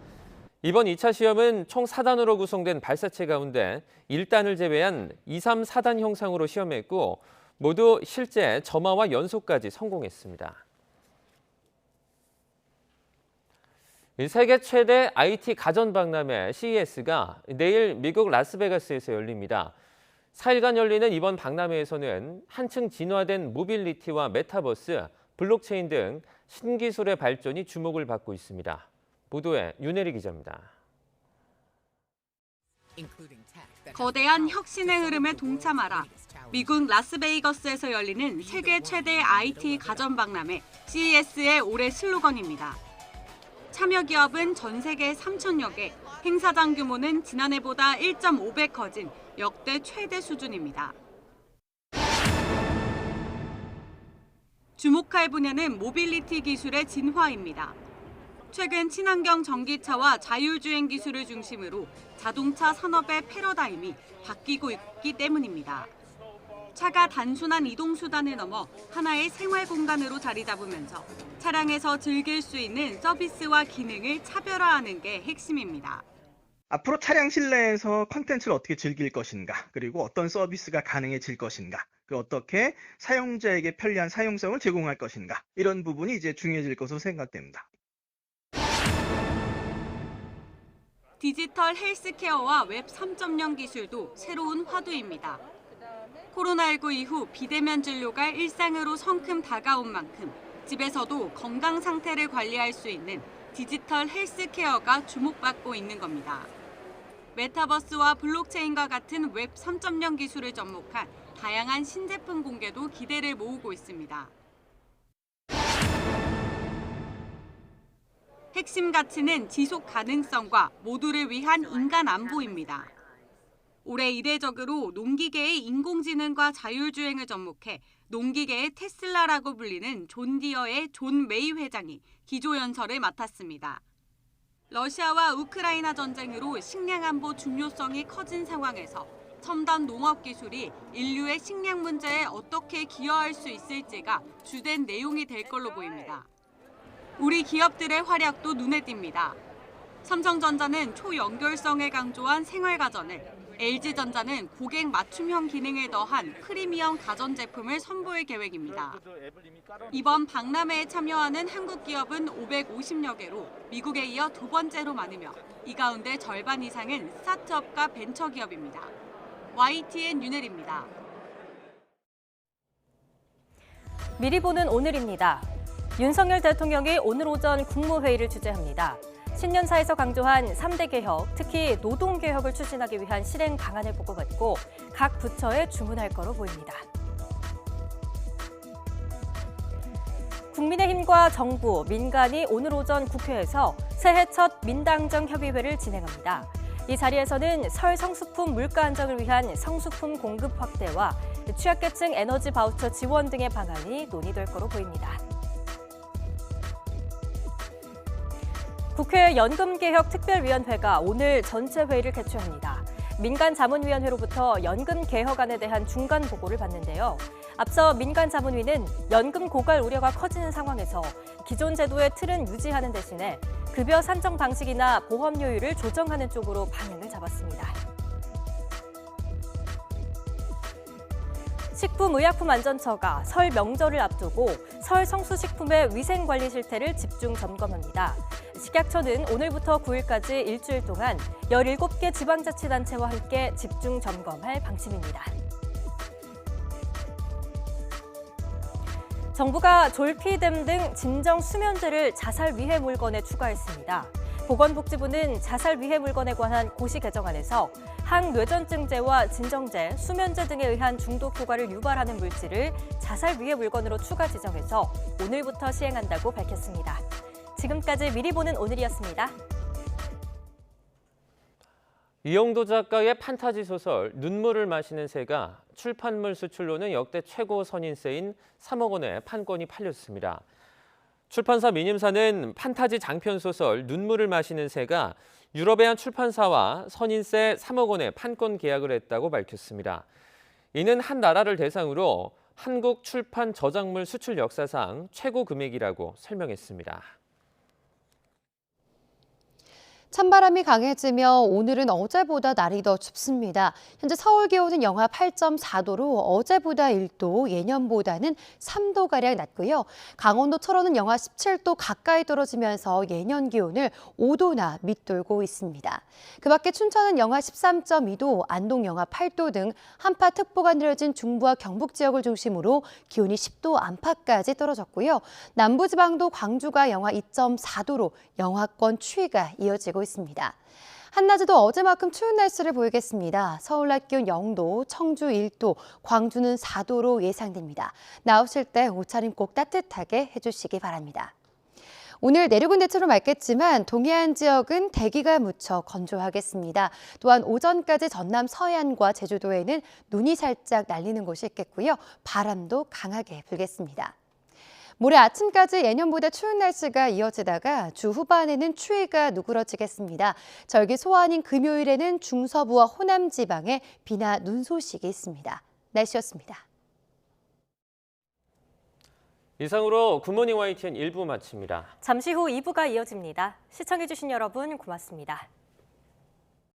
이번 2차 시험은 총 4단으로 구성된 발사체 가운데 1단을 제외한 2, 3, 4단 형상으로 시험했고 모두 실제 점화와 연소까지 성공했습니다. 세계 최대 IT 가전 박람회 CES가 내일 미국 라스베가스에서 열립니다. 4일간 열리는 이번 박람회에서는 한층 진화된 모빌리티와 메타버스, 블록체인 등 신기술의 발전이 주목을 받고 있습니다. 보도에 윤혜리 기자입니다. 거대한 혁신의 흐름에 동참하라. 미국 라스베이거스에서 열리는 세계 최대 IT 가전 박람회 CES의 올해 슬로건입니다. 참여 기업은 전 세계 3,000여 개, 행사장 규모는 지난해보다 1.5배 커진 역대 최대 수준입니다. 주목할 분야는 모빌리티 기술의 진화입니다. 최근 친환경 전기차와 자율주행 기술을 중심으로 자동차 산업의 패러다임이 바뀌고 있기 때문입니다. 차가 단순한 이동수단을 넘어 하나의 생활 공간으로 자리 잡으면서 차량에서 즐길 수 있는 서비스와 기능을 차별화하는 게 핵심입니다. 앞으로 차량 실내에서 콘텐츠를 어떻게 즐길 것인가, 그리고 어떤 서비스가 가능해질 것인가, 어떻게 사용자에게 편리한 사용성을 제공할 것인가, 이런 부분이 이제 중요해질 것으로 생각됩니다. 디지털 헬스케어와 웹 3.0 기술도 새로운 화두입니다. 코로나19 이후 비대면 진료가 일상으로 성큼 다가온 만큼 집에서도 건강 상태를 관리할 수 있는 디지털 헬스케어가 주목받고 있는 겁니다. 메타버스와 블록체인과 같은 웹 3.0 기술을 접목한 다양한 신제품 공개도 기대를 모으고 있습니다. 핵심 가치는 지속 가능성과 모두를 위한 인간 안보입니다. 올해 이례적으로 농기계의 인공지능과 자율주행을 접목해 농기계의 테슬라라고 불리는 존 디어의 존 메이 회장이 기조연설을 맡았습니다. 러시아와 우크라이나 전쟁으로 식량 안보 중요성이 커진 상황에서 첨단 농업 기술이 인류의 식량 문제에 어떻게 기여할 수 있을지가 주된 내용이 될 걸로 보입니다. 우리 기업들의 활약도 눈에 띕니다. 삼성전자는 초연결성을 강조한 생활가전을, LG전자는 고객 맞춤형 기능을 더한 프리미엄 가전제품을 선보일 계획입니다. 이번 박람회에 참여하는 한국 기업은 550여 개로 미국에 이어 두 번째로 많으며 이 가운데 절반 이상은 스타트업과 벤처기업입니다. YTN 윤혜리입니다. 미리 보는 오늘입니다. 윤석열 대통령이 오늘 오전 국무회의를 주재합니다. 신년사에서 강조한 3대 개혁, 특히 노동개혁을 추진하기 위한 실행 방안을 보고받고 각 부처에 주문할 거로 보입니다. 국민의힘과 정부, 민간이 오늘 오전 국회에서 새해 첫 민당정 협의회를 진행합니다. 이 자리에서는 설 성수품 물가 안정을 위한 성수품 공급 확대와 취약계층 에너지 바우처 지원 등의 방안이 논의될 거로 보입니다. 국회 연금개혁특별위원회가 오늘 전체 회의를 개최합니다. 민간자문위원회로부터 연금 개혁안에 대한 중간 보고를 받는데요. 앞서 민간자문위는 연금 고갈 우려가 커지는 상황에서 기존 제도의 틀은 유지하는 대신에 급여 산정 방식이나 보험료율을 조정하는 쪽으로 방향을 잡았습니다. 식품의약품안전처가 설 명절을 앞두고 설 성수식품의 위생관리 실태를 집중 점검합니다. 식약처는 오늘부터 9일까지 일주일 동안 17개 지방자치단체와 함께 집중 점검할 방침입니다. 정부가 졸피뎀 등 진정 수면제를 자살 위해 물건에 추가했습니다. 보건복지부는 자살 위해 물건에 관한 고시 개정안에서 항뇌전증제와 진정제, 수면제 등에 의한 중독 효과를 유발하는 물질을 자살 위해 물건으로 추가 지정해서 오늘부터 시행한다고 밝혔습니다. 지금까지 미리 보는 오늘이었습니다. 이영도 작가의 판타지 소설 눈물을 마시는 새가 출판물 수출로는 역대 최고 선인세인 3억 원의 판권이 팔렸습니다. 출판사 미님사는 판타지 장편 소설 눈물을 마시는 새가 유럽의 한 출판사와 선인세 3억 원의 판권 계약을 했다고 밝혔습니다. 이는 한 나라를 대상으로 한국 출판 저작물 수출 역사상 최고 금액이라고 설명했습니다. 찬바람이 강해지며 오늘은 어제보다 날이 더 춥습니다. 현재 서울 기온은 영하 8.4도로 어제보다 1도, 예년보다는 3도가량 낮고요. 강원도 철원은 영하 17도 가까이 떨어지면서 예년 기온을 5도나 밑돌고 있습니다. 그 밖에 춘천은 영하 13.2도, 안동 영하 8도 등 한파특보가 내려진 중부와 경북 지역을 중심으로 기온이 10도 안팎까지 떨어졌고요. 남부지방도 광주가 영하 2.4도로 영하권 추위가 이어지고 있습니다. 한낮에도 어제만큼 추운 날씨를 보이겠습니다. 서울 낮 기온 0도, 청주 1도, 광주는 4도로 예상됩니다. 나오실 때 옷차림 꼭 따뜻하게 해주시기 바랍니다. 오늘 내륙은 대체로 맑겠지만 동해안 지역은 대기가 무척 건조하겠습니다. 또한 오전까지 전남 서해안과 제주도에는 눈이 살짝 날리는 곳이 있겠고요. 바람도 강하게 불겠습니다. 모레 아침까지 예년보다 추운 날씨가 이어지다가 주 후반에는 추위가 누그러지겠습니다. 절기 소환인 금요일에는 중서부와 호남 지방에 비나 눈 소식이 있습니다. 날씨였습니다. 이상으로 굿모닝 YTN 1부 마칩니다. 잠시 후 2부가 이어집니다. 시청해주신 여러분 고맙습니다.